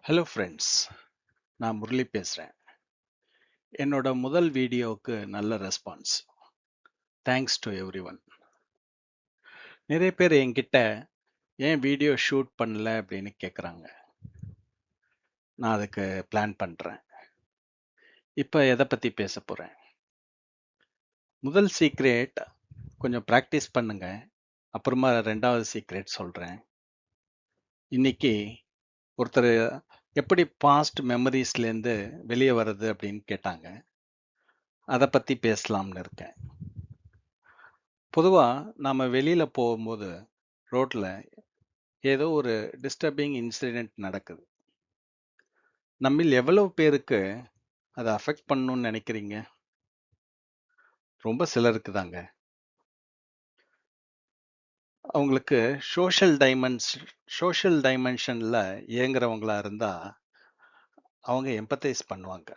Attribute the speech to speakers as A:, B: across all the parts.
A: Hello friends, நான் முரளி பேசுகிறேன். என்னோட முதல் வீடியோவுக்கு நல்ல response. Thanks to every one. நிறைய பேர் என்கிட்ட ஏன் வீடியோ ஷூட் பண்ணல அப்படின்னு கேட்குறாங்க. நான் அதுக்கு பிளான் பண்ணுறேன். இப்போ எதை பற்றி பேச போகிறேன்? முதல் சீக்ரெட் கொஞ்சம் ப்ராக்டிஸ் பண்ணுங்க. அப்புறமா ரெண்டாவது சீக்ரெட் சொல்கிறேன். இன்னைக்கு ஒருத்தர் எப்படி பாஸ்ட் மெமரிஸ்லேருந்து வெளியே வர்றது அப்படின்னு கேட்டாங்க. அதை பற்றி பேசலாம்னு இருக்கேன். பொதுவாக நாம் வெளியில் போகும்போது ரோட்டில் ஏதோ ஒரு டிஸ்டர்பிங் இன்சிடென்ட் நடக்குது. நம்மில் எவ்வளவு பேருக்கு அதை அஃபெக்ட் பண்ணணும்னு நினைக்கிறீங்க? ரொம்ப சிலருக்கு தாங்க. அவங்களுக்கு சோஷியல் டைமென்ஷன்ல இயங்குறவங்களா இருந்தா அவங்க எம்பத்தைஸ் பண்ணுவாங்க.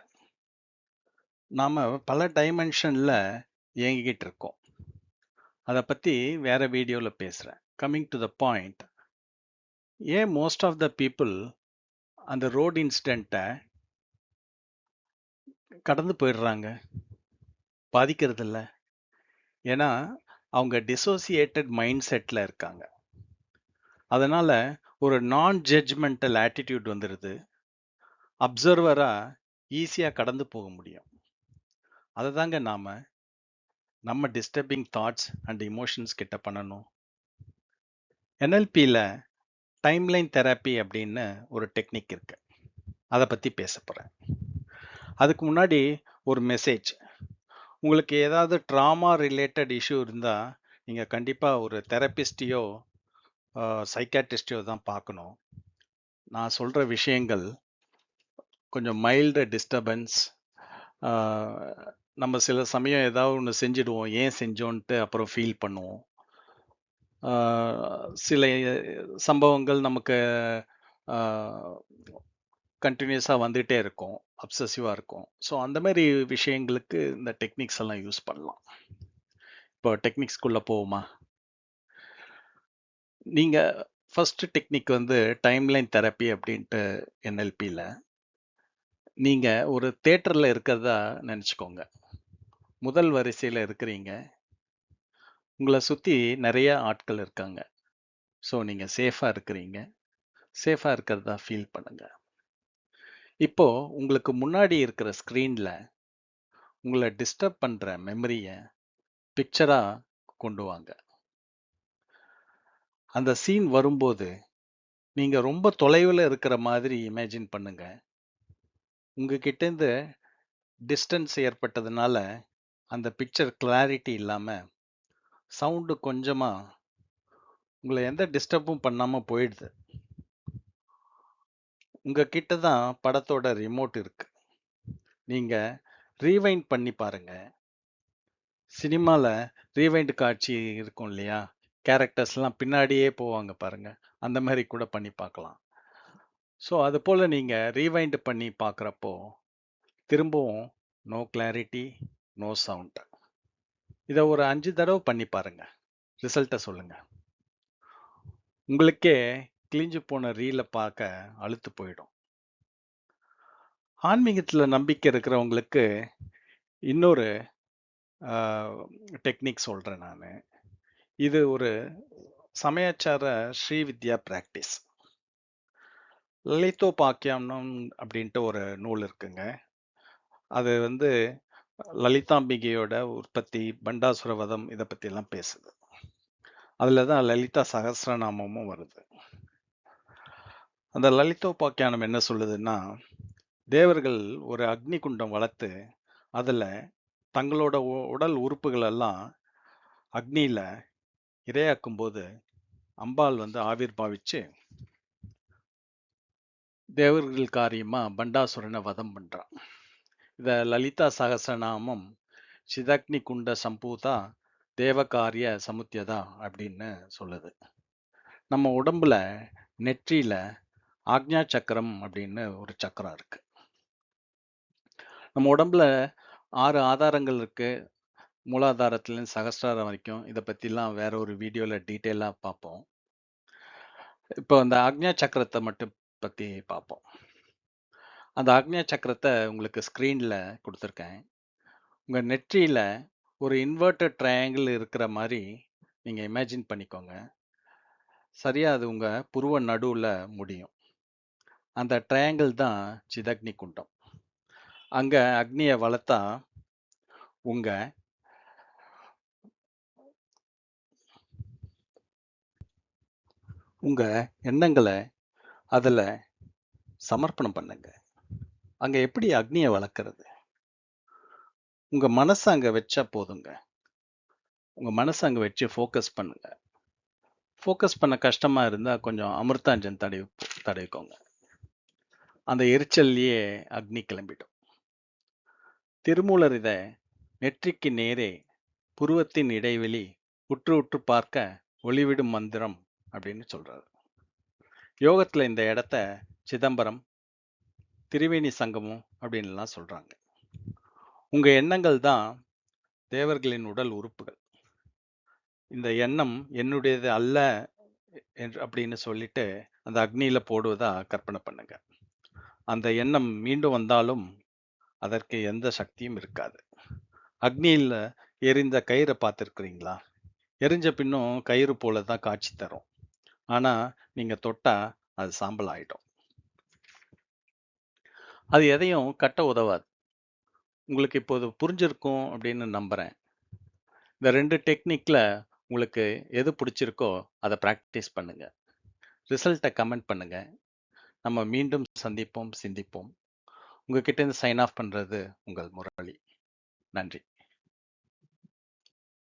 A: நாம பல டைமென்ஷன்ல இயங்கிக்கிட்டு இருக்கோம். அதை பத்தி வேற வீடியோல பேசுறேன். கம்மிங் டு த பாயிண்ட், ஏன் மோஸ்ட் ஆஃப் த பீப்புள் அந்த ரோட் இன்சிடென்ட்டை கடந்து போயிடுறாங்க, பாதிக்கிறது இல்லை? ஏன்னா அவங்க டிசோசியேட்டட் மைண்ட் செட்ல இருக்காங்க. அதனால ஒரு நான் ஜட்ஜ்மெண்டல் ஆட்டிடியூட் வந்துடுது. அப்சர்வரா ஈஸியா கடந்து போக முடியும். அதை தாங்க நம்ம டிஸ்டர்பிங் தாட்ஸ் அண்ட் இமோஷன்ஸ் கிட்ட பண்ணணும். என்எல்பியில் டைம்லைன் தெரப்பி அப்படின்னு ஒரு டெக்னிக் இருக்கு. அதை பத்தி பேச போறேன். அதுக்கு முன்னாடி ஒரு மெசேஜ். உங்களுக்கு ஏதாவது ட்ராமா ரிலேட்டட் இஷ்யூ இருந்தா நீங்க கண்டிப்பா ஒரு தெரபிஸ்டையோ சைக்காட்ரிஸ்டையோ தான் பார்க்கணும். நான் சொல்ற விஷயங்கள் கொஞ்சம் மைல்டு டிஸ்டர்பன்ஸ். நம்ம சில சமயம் ஏதாவது ஒன்று செஞ்சிடுவோம், ஏன் செஞ்சோன்ட்டு அப்புறம் ஃபீல் பண்ணுவோம். சில சம்பவங்கள் நமக்கு கண்டினியூஸாக வந்துகிட்டே இருக்கும், அப்சசிவாக இருக்கும். ஸோ அந்த மாதிரி விஷயங்களுக்கு இந்த டெக்னிக்ஸ் எல்லாம் யூஸ் பண்ணலாம். இப்போ டெக்னிக்ஸ்குள்ளே போவோமா? நீங்கள் ஃபர்ஸ்ட் டெக்னிக் வந்து டைம்லைன் தெரப்பி அப்படின்ட்டு என்எல்பியில். நீங்கள் ஒரு தேட்டரில் இருக்கிறதா நினச்சிக்கோங்க. முதல் வரிசையில் இருக்கிறீங்க. உங்களை சுற்றி நிறைய ஆட்கள் இருக்காங்க. ஸோ நீங்கள் சேஃபாக இருக்கிறீங்க. சேஃபாக இருக்கிறதா ஃபீல் பண்ணுங்க. இப்போ உங்களுக்கு முன்னாடி இருக்கிற ஸ்க்ரீனில் உங்களை டிஸ்டர்ப் பண்ணுற மெமரியை பிக்சராக கொண்டு வாங்க. அந்த சீன் வரும்போது நீங்கள் ரொம்ப தொலைவில் இருக்கிற மாதிரி இமேஜின் பண்ணுங்க. உங்ககிட்டேருந்து டிஸ்டன்ஸ் ஏற்பட்டதுனால அந்த பிக்சர் கிளாரிட்டி இல்லாமல் சவுண்டு கொஞ்சமாக உங்களை எந்த டிஸ்டர்பும் பண்ணாமல் போயிடுது. உங்ககிட்ட தான் படத்தோட ரிமோட் இருக்கு. நீங்கள் ரீவைண்ட் பண்ணி பாருங்க. சினிமாவில் ரீவைண்ட் காட்சி இருக்கும் இல்லையா? கேரக்டர்ஸ்லாம் பின்னாடியே போவாங்க பாருங்க. அந்த மாதிரி கூட பண்ணி பார்க்கலாம். ஸோ அது போல் நீங்கள் ரீவைண்ட் பண்ணி பார்க்குறப்போ திரும்பவும் நோ கிளாரிட்டி, நோ சவுண்ட். இதை ஒரு 5 தடவை பண்ணி பாருங்க. ரிசல்ட்டை சொல்லுங்க. உங்களுக்கே கிழிஞ்சு போன ரீலை பார்க்க அலுத்து போயிடும். ஆன்மீகத்தில் நம்பிக்கை இருக்கிறவங்களுக்கு இன்னொரு டெக்னிக் சொல்கிறேன் நான். இது ஒரு சமயாச்சார ஸ்ரீவித்யா பிராக்டிஸ். லலிதோபாக்கியானம் அப்படின்ட்டு ஒரு நூல் இருக்குங்க. அது வந்து லலிதாம்பிகையோட உற்பத்தி, பண்டாசுர வதம், இதை பற்றிலாம் பேசுது. அதில் தான் லலிதா சகஸ்ரநாமமும் வருது. அந்த லலிதோபாக்கியானம் என்ன சொல்லுதுன்னா, தேவர்கள் ஒரு அக்னி குண்டம் வளர்த்து அதில் தங்களோட உடல் உறுப்புகள் எல்லாம் அக்னியில் இரையாக்கும் போது அம்பாள் வந்து ஆவிர் பாவிச்சு தேவர்கள் காரியமா பண்டாசுரனை வதம் பண்றான். இத லலிதா சகசநாமம் சிதக்னி குண்ட சம்பூதா தேவகாரிய சமுத்தியதா அப்படின்னு சொல்லுது. நம்ம உடம்புல நெற்றியில ஆக்ஞா சக்கரம் அப்படின்னு ஒரு சக்கரம் இருக்கு. நம்ம உடம்புல 6 ஆதாரங்கள் இருக்கு. மூலாதாரத்துலேருந்து சகஸ்ராரம் வரைக்கும். இதை பற்றிலாம் வேற ஒரு வீடியோவில் டீட்டெயிலாக பார்ப்போம். இப்போ அந்த ஆக்ஞா சக்கரத்தை மட்டும் பற்றி பார்ப்போம். அந்த ஆக்ஞா சக்கரத்தை உங்களுக்கு ஸ்க்ரீன்ல கொடுத்துருக்கேன். உங்க நெற்றியில ஒரு இன்வெர்டட் ட்ரையாங்கிள் இருக்கிற மாதிரி நீங்க இமேஜின் பண்ணிக்கோங்க. சரியா அது உங்க புருவ நடுவுல முடியும். அந்த ட்ரையாங்கிள் தான் சிதக்னி குண்டம். அங்க அக்னியை வளர்த்தா உங்க உங்க எண்ணங்களை அதுல சமர்ப்பணம் பண்ணுங்க. அங்க எப்படி அக்னியை வளர்க்கறது? உங்க மனசை அங்க வச்சா போதுங்க. உங்க மனசை அங்க வச்சு ஃபோக்கஸ் பண்ணுங்க. ஃபோக்கஸ் பண்ண கஷ்டமா இருந்தா கொஞ்சம் அமிர்தாஞ்சன் தடவிக்கோங்க. அந்த எரிச்சல்லையே அக்னி கிளம்பிடும். திருமூலர் இத நெற்றிக்கு நேரே புருவத்தின் இடைவெளி உற்று உற்று பார்க்க ஒளிவிடும் மந்திரம் அப்படின்னு சொல்றாரு. யோகத்துல இந்த இடத்த சிதம்பரம், திரிவேணி சங்கமம் அப்படின்லாம் சொல்றாங்க. உங்க எண்ணங்கள் தான் தேவர்களின் உடல் உறுப்புகள். இந்த எண்ணம் என்னுடையது அல்ல என்று அப்படின்னு சொல்லிட்டு அந்த அக்னியில போடுவதா கற்பனை பண்ணுங்க. அந்த எண்ணம் மீண்டும் வந்தாலும் அதற்கு எந்த சக்தியும் இருக்காது. அக்னியில எரிந்த கயிறை பார்த்துருக்கிறீங்களா? எரிஞ்ச பின்னும் கயிறு போல தான் காட்சி தரும். ஆனா நீங்க தொட்டா அது சாம்பல் ஆயிடும். அது எதையும் கட்ட உதவாது. உங்களுக்கு இப்போது புரிஞ்சிருக்கும் அப்படின்னு நம்புறேன். இந்த 2 டெக்னிக்ல உங்களுக்கு எது பிடிச்சிருக்கோ அதை ப்ராக்டிஸ் பண்ணுங்க. ரிசல்ட்டை கமெண்ட் பண்ணுங்க. நம்ம மீண்டும் சந்திப்போம், சிந்திப்போம். உங்ககிட்ட இருந்து சைன் ஆஃப் பண்றது உங்கள் முரளி. நன்றி.